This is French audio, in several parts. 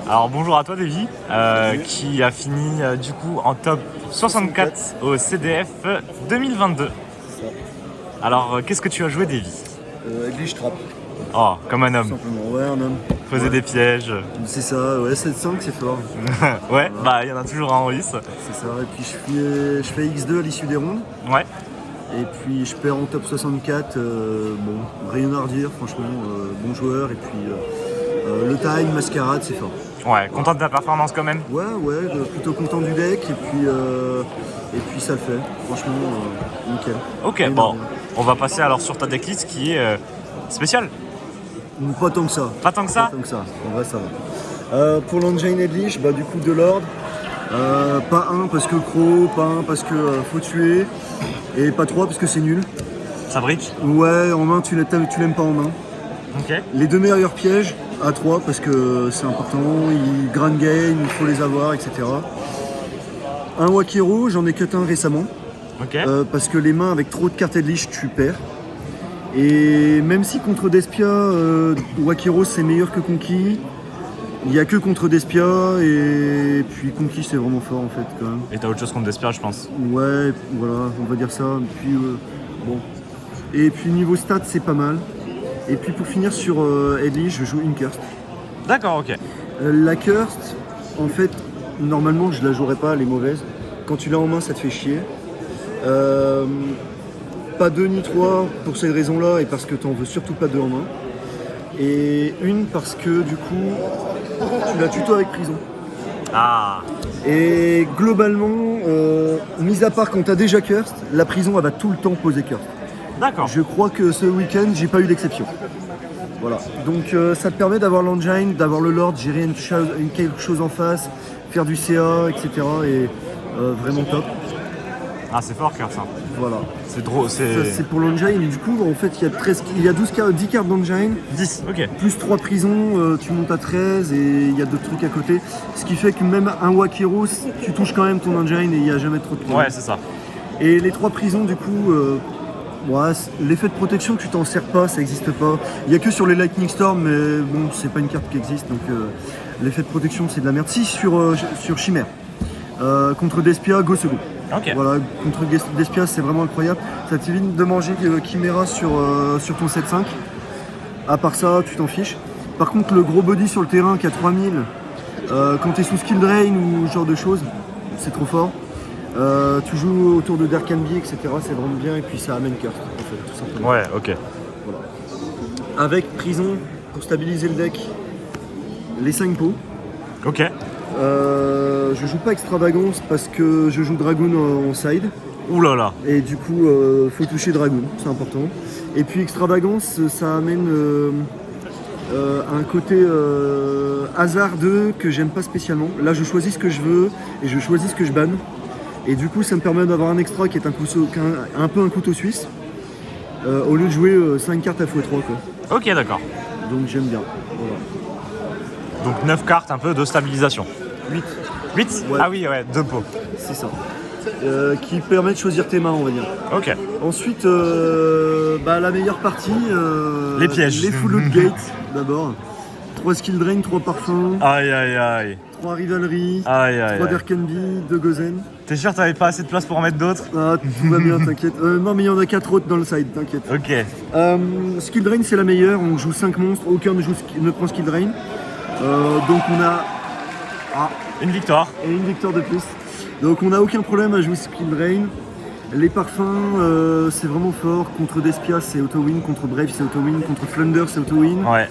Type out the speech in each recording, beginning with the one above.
Alors bonjour à toi Davy, qui a fini du coup en top 64 au CDF 2022. C'est ça. Alors qu'est-ce que tu as joué Davy? Glitch trap, Oh, comme un tout homme, simplement. Ouais, un homme. poser Ouais. des pièges. C'est ça, ouais, 7-5, c'est fort. Ouais, bah il y en a toujours un en lice. C'est ça. Et puis je fais X2 à l'issue des rondes. Ouais, Et puis je perds en top 64. Bon, rien à redire, franchement. Bon joueur. Et puis le time, mascarade, c'est fort. ouais, content de ta performance quand même? Ouais, plutôt content du deck. Et puis ça le fait. Franchement, nickel. Ok, Rien à bon, redire. on va passer alors sur ta decklist qui est spéciale. Pas tant que ça. Pas tant que ça? Pas tant que ça. En vrai, ça va. Pour l'engine Edlich, bah, du coup, de l'ordre. Pas un parce que Crow, pas un parce que faut tuer. Et pas 3 parce que c'est nul. Ça brique? Ouais, en main, tu l'aimes pas en main. Ok. Les deux meilleurs pièges, à 3 parce que c'est important. Ils grand game, il faut les avoir, etc. Un Wakiro, j'en ai cut un récemment. Ok. Parce que les mains avec trop de cartes Edlich, tu perds. Et même si contre Despia, Wakiro c'est meilleur que Conquis, il n'y a que contre Despia et puis Conquis c'est vraiment fort en fait quand même. Et t'as autre chose contre Despia je pense. Ouais, voilà, on va dire ça. Puis bon. Et puis niveau stats c'est pas mal. Et puis pour finir sur Edlich, je joue une Curse. D'accord, ok. La Curse, en fait, normalement je la jouerais pas, elle est mauvaise. Quand tu l'as en main ça te fait chier. Pas 2 ni 3 pour cette raison-là et parce que t'en veux surtout pas 2 en main. Et une parce que du coup, tu la tuto avec prison. Ah, Et globalement, mis à part quand t'as déjà Cursed, la prison elle va tout le temps poser Cursed. d'accord. Je crois que ce week-end, j'ai pas eu d'exception. Voilà. Donc ça te permet d'avoir l'engine, d'avoir le Lord, gérer quelque chose en face, faire du CA, etc. Et vraiment top. Ah, c'est fort Curse, hein. Voilà. C'est drôle, Ça, c'est pour l'engine. Et du coup, en fait, il y a 10 cartes d'engine. 10, ok. Plus 3 prisons, tu montes à 13 et il y a d'autres trucs à côté. Ce qui fait que même un Wakiro, tu touches quand même ton engine et il n'y a jamais trop de problèmes. Ouais, c'est ça. Et les 3 prisons, du coup, ouais, l'effet de protection, tu t'en sers pas, ça n'existe pas. Il n'y a que sur les Lightning Storm, mais bon, c'est pas une carte qui existe, donc l'effet de protection, c'est de la merde. Si, sur Chimère. Contre Despia, go second. Ok. Voilà, contre Despia, c'est vraiment incroyable. Ça t'évite de manger Chimera sur ton 7-5. À part ça, tu t'en fiches. Par contre, le gros body sur le terrain qui a 3000, quand tu es sous skill drain ou ce genre de choses, c'est trop fort. Tu joues autour de Dark Envy, etc. C'est vraiment bien et puis ça amène carte, en fait, tout simplement. Ouais, ok. Voilà. Avec prison, pour stabiliser le deck, les 5 pots. Ok. Je joue pas extravagance parce que je joue Dragoon en side. Ouh là là. Et du coup, faut toucher Dragoon, c'est important. Et puis extravagance, ça amène un côté hasardeux que j'aime pas spécialement. Là, je choisis ce que je veux et je choisis ce que je banne. Et du coup, ça me permet d'avoir un extra qui est un peu un couteau suisse, au lieu de jouer 5 cartes à x3, quoi. Ok, d'accord. Donc j'aime bien. Voilà. Donc 9 cartes un peu de stabilisation. 8, 8 Ouais. Ah oui, ouais, 2 pots. c'est ça. Qui permet de choisir tes mains, on va dire. Ok. Ensuite, la meilleure partie, Les pièges. Les full out gate d'abord. 3 skill drain, 3 parfums, Aïe, aïe, aïe. 3 rivalry, Aïe, aïe, 3 aïe. Dark Envy, 2 Gozen. T'es sûr que t'avais pas assez de place pour en mettre d'autres? Ah, tout va bien, t'inquiète. Non, mais il y en a 4 autres dans le side, t'inquiète. Ok. Skill drain, c'est la meilleure. On joue 5 monstres, aucun ne prend skill drain. Donc on a Une victoire. et une victoire de plus. Donc on n'a aucun problème à jouer skill drain. Les parfums, c'est vraiment fort. Contre Despia, c'est auto-win. Contre Brave, c'est auto-win. Contre Flunder, c'est auto-win. Ouais.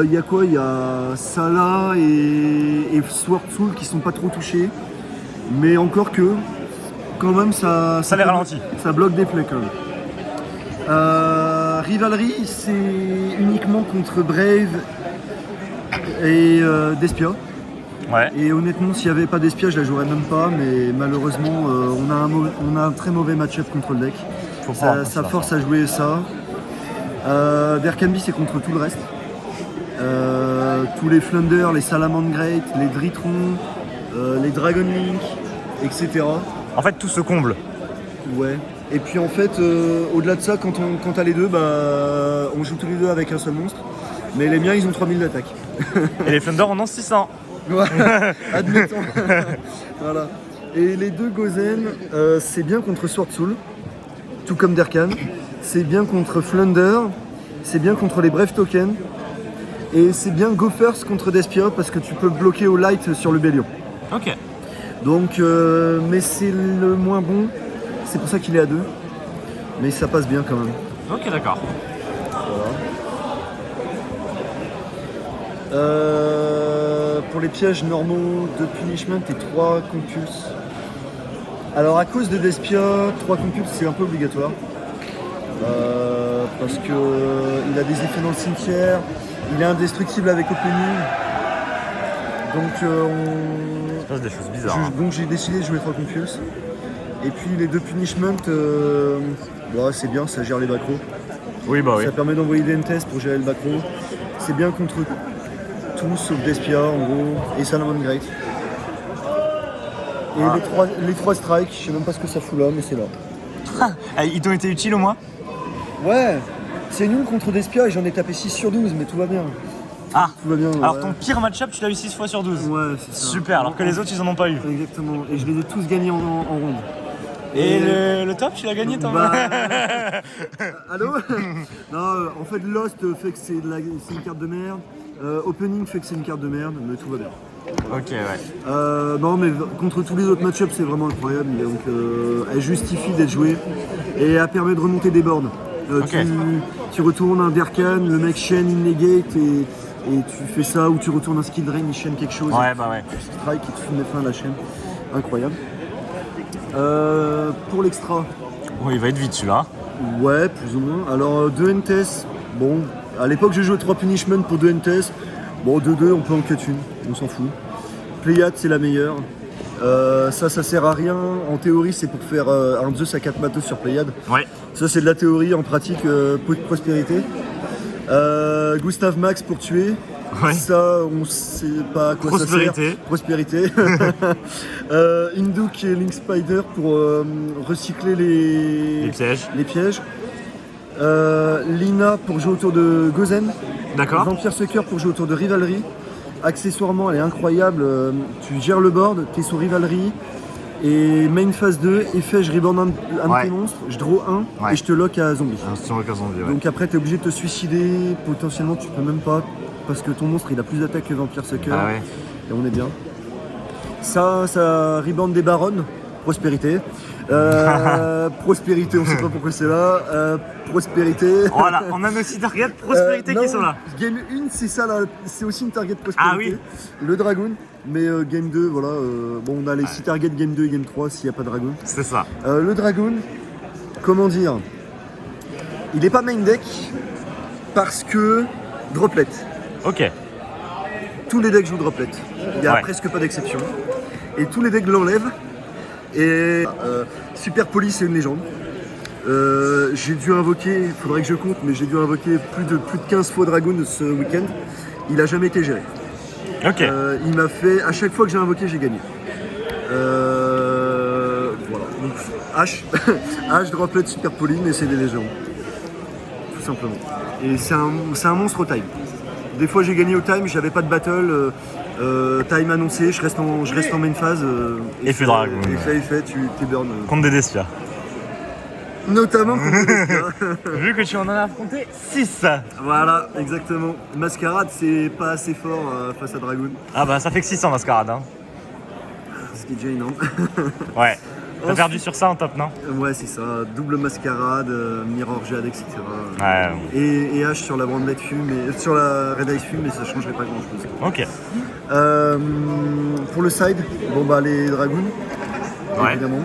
Il y a quoi? Il y a Salah et Sword Soul qui sont pas trop touchés. Mais encore que, quand même, ça Ça les ralentit. Ça bloque des plaies quand même. Rivalry, c'est uniquement contre Brave et Despia. Ouais. Et honnêtement, s'il n'y avait pas d'Espia, je la jouerais même pas. Mais malheureusement, on a un très mauvais match-up contre le deck. Faut prendre Ça force à jouer ça. Dark Envy, c'est contre tout le reste. Tous les Flunder, les Salamand Great, les Dritron, les Dragon Link, etc. En fait, tout se comble. Ouais. Et puis en fait, au-delà de ça, quand t'as les deux, on joue tous les deux avec un seul monstre. Mais les miens, ils ont 3000 d'attaque. Et les Thunder en ont 600. Ouais, admettons. Voilà. Et les deux Gozen, c'est bien contre Sword Soul, tout comme Derkan. C'est bien contre Flunder, c'est bien contre les Brave Tokens. Et c'est bien Go First contre Despia parce que tu peux bloquer au light sur le Bélion. Ok. Donc, mais c'est le moins bon, c'est pour ça qu'il est à 2. Mais ça passe bien quand même. Ok, d'accord. Pour les pièges normaux, 2 punishment et 3 compulses. Alors à cause de Despia, 3 compulses c'est un peu obligatoire. Parce que il a des effets dans le cimetière, il est indestructible avec opening. Donc Il se passe des choses bizarres. Hein. donc j'ai décidé de jouer 3 compulses. Et puis les 2 punishment, c'est bien, ça gère les backrows. Oui, bah oui. Ça permet d'envoyer des NTS pour gérer le backrow. C'est bien contre tout sauf Despia en gros et Salamon Great. Et les 3 strikes, je sais même pas ce que ça fout là, mais c'est là. Ils t'ont été utiles au moins? Ouais, c'est nul contre Despia et j'en ai tapé 6 sur 12, mais tout va bien. Ah, tout va bien. Alors ouais. ton pire match-up, tu l'as eu 6 fois sur 12. Ouais, c'est ça. Super, alors que les autres, ils en ont pas eu. Exactement, et je les ai tous gagnés en ronde. Et le top, tu l'as gagné toi? Allô. Non, en fait, Lost fait que c'est une carte de merde. Opening fait que c'est une carte de merde, mais tout va bien. Ok, ouais. Non, mais contre tous les autres match-ups, c'est vraiment incroyable. Donc, elle justifie d'être jouée et elle permet de remonter des boards. Ok. Tu retournes un Derkan, le mec chaîne une negate et tu fais ça, ou tu retournes un skill drain, il chaîne quelque chose. Ouais, bah ouais. Tu strike et tu mets fin à la chaîne. Incroyable. Pour l'extra. Oui, il va être vite celui-là. Ouais, plus ou moins. Alors 2 NTS, bon, à l'époque j'ai joué 3 punishment pour 2 NTS. Bon, 2-2, on peut en cut une, on s'en fout. Pléiade, c'est la meilleure. Ça sert à rien. En théorie, c'est pour faire un Zeus à 4 matos sur Pléiade. Ouais. Ça, c'est de la théorie. En pratique, prospérité. Gustave Max pour tuer. Ouais. Ça, on sait pas à quoi ça sert. Prospérité. Induk et Link Spider pour recycler les pièges. Lina pour jouer autour de Gozen. D'accord. Vampire Sucker pour jouer autour de Rivalry. Accessoirement, elle est incroyable. Tu gères le board, tu es sur Rivalry. Et main phase 2, effet, je reborn un de tes monstres, je draw 1 et je te lock à zombie. Ouais. Donc après, tu es obligé de te suicider. Potentiellement, tu peux même pas. Parce que ton monstre, il a plus d'attaque que Vampire Sucker. Ah ouais. Et on est bien. Ça reborn des barons. Prospérité. Prospérité, on sait pas pourquoi c'est là. Prospérité. Voilà, on a nos 6 targets prospérité qui sont là. Game 1, c'est ça là, c'est aussi une target prospérité. Ah oui. Le dragon. Mais game 2, voilà. Bon, on a les 6 targets game 2 et game 3 s'il n'y a pas de dragon. C'est ça. Le dragon, comment dire, il est pas main deck parce que droplet. Ok. Tous les decks jouent droplet. Il n'y a presque pas d'exception. Et tous les decks l'enlèvent. Et Super Poli, c'est une légende. J'ai dû invoquer, il faudrait que je compte, mais j'ai dû invoquer plus de 15 fois Dragoon ce week-end. Il a jamais été géré. Ok. Il m'a fait, à chaque fois que j'ai invoqué, j'ai gagné. Voilà. Donc H, droplet, Super Poli, mais c'est des légendes. Tout simplement. Et c'est un monstre au time. Des fois j'ai gagné au time, j'avais pas de battle. Time annoncé, je reste en main phase. Effet dragon. Effet, tu burn. Contre des Despia. Notamment contre des Despia. Vu que tu en as affronté 6. Voilà, exactement. Mascarade, c'est pas assez fort face à Dragoon. Ah bah ça fait que 6 en mascarade. Hein. Ce qui est déjà énorme. Ouais. T'as perdu sur ça en top, non? Ouais, c'est ça. Double mascarade, Mirror Jade, etc. Ouais. Et H sur la Brandlet Fume, sur la Red Ice Fume, mais ça changerait pas grand chose. Ok. Pour le side, bon bah les Dragoons, évidemment.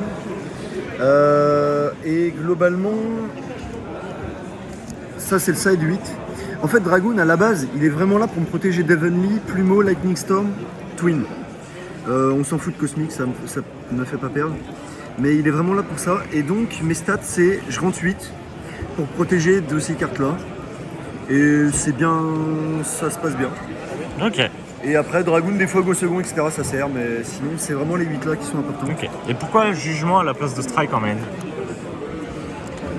Et globalement, ça c'est le side 8. En fait, Dragoon à la base, il est vraiment là pour me protéger d'Evenly, Plumeau, Lightning Storm, Twin. On s'en fout de Cosmic, ça ne me fait pas perdre. Mais il est vraiment là pour ça. Et donc mes stats c'est je rentre 8 pour protéger de ces cartes là. Et c'est bien, ça se passe bien. Ok. Et après Dragoon des fois go second etc ça sert, mais sinon c'est vraiment les 8 là qui sont importants. Ok. Et pourquoi jugement à la place de strike en main?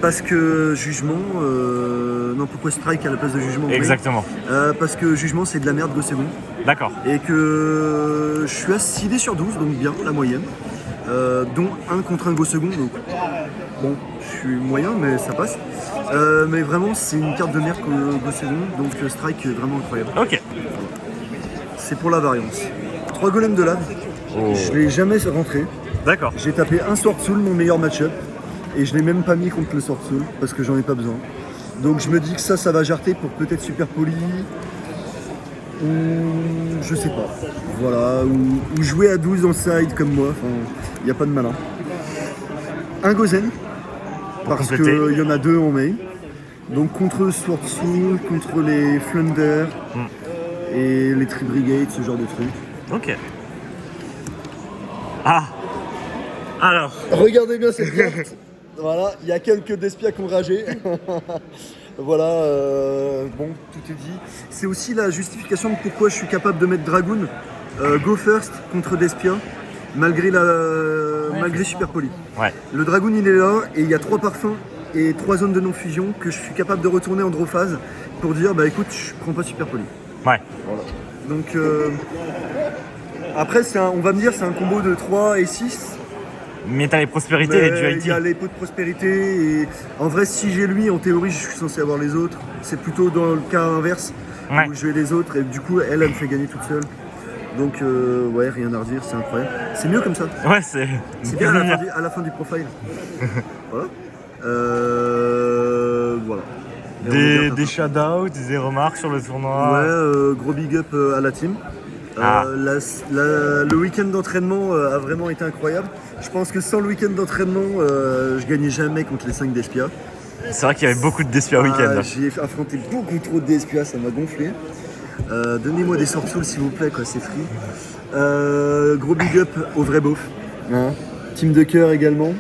Parce que jugement, non pourquoi strike à la place de jugement? Exactement. Parce que jugement c'est de la merde go second. D'accord. Et que je suis à 6 dés sur 12, donc bien, la moyenne. Dont 1 contre un go second, donc bon, je suis moyen, mais ça passe. Mais vraiment, c'est une carte de merde go second, donc strike vraiment incroyable. Ok. C'est pour la variance. 3 golems de lave, je l'ai jamais rentré. D'accord. J'ai tapé un Sword Soul, mon meilleur match-up, et je l'ai même pas mis contre le Sword Soul, parce que j'en ai pas besoin. Donc je me dis que ça va jarter pour peut-être Super Poly, ou je sais pas. Voilà, ou jouer à 12 en side comme moi, enfin, il n'y a pas de malin. Un Gozen, parce qu'il y en a 2 en main. Donc contre Sword Soul, contre les Flunder et les Tree Brigade, ce genre de trucs. Ok. Ah. Alors. Regardez bien cette carte. Voilà, il y a quelques Despia qui ont ragé. Voilà, bon, tout est dit. C'est aussi la justification de pourquoi je suis capable de mettre Dragoon Go First contre Despia, malgré Super Poly. Ouais. Le Dragoon il est là, et il y a 3 parfums et 3 zones de non-fusion que je suis capable de retourner en draw phase pour dire, bah écoute, je prends pas Super Poly. Ouais. Voilà. Donc, après, on va me dire, c'est un combo de 3 et 6. Mais t'as les prospérités et les Il dualités. y a les pots de prospérité et en vrai si j'ai lui en théorie je suis censé avoir les autres. C'est plutôt dans le cas inverse où je vais les autres et du coup elle me fait gagner toute seule. Donc ouais, rien à redire, c'est incroyable. C'est mieux comme ça. Ouais, c'est bien à la fin du profile. Voilà. Voilà. Des shout-outs, des remarques sur le tournoi. Ouais, gros big up à la team. Le week-end d'entraînement a vraiment été incroyable. Je pense que sans le week-end d'entraînement, je gagnais jamais contre les 5 Despia. C'est vrai qu'il y avait beaucoup de Despia week-end. J'ai affronté beaucoup trop de Despia, ça m'a gonflé. Donnez-moi des Sword Soul s'il vous plaît, quoi, c'est free. Gros big up au vrai beauf. Hein. Team de cœur également.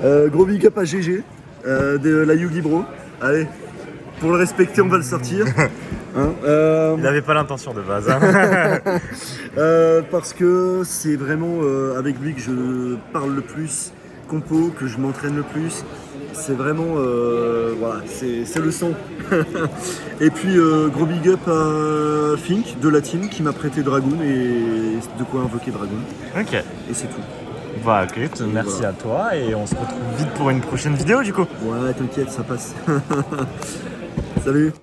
Gros big up à GG de la Yugi Bro. Allez, pour le respecter, on va le sortir. Hein, Il n'avait pas l'intention de base. Hein. Parce que c'est vraiment avec lui que je parle le plus, compo, que je m'entraîne le plus. C'est vraiment, voilà, c'est le sang. Et puis gros big up à Fink de la team qui m'a prêté Dragoon et de quoi invoquer Dragoon. Ok. Et c'est tout. Bah ok, merci à toi et on se retrouve vite pour une prochaine vidéo du coup. Ouais, t'inquiète, ça passe. Salut.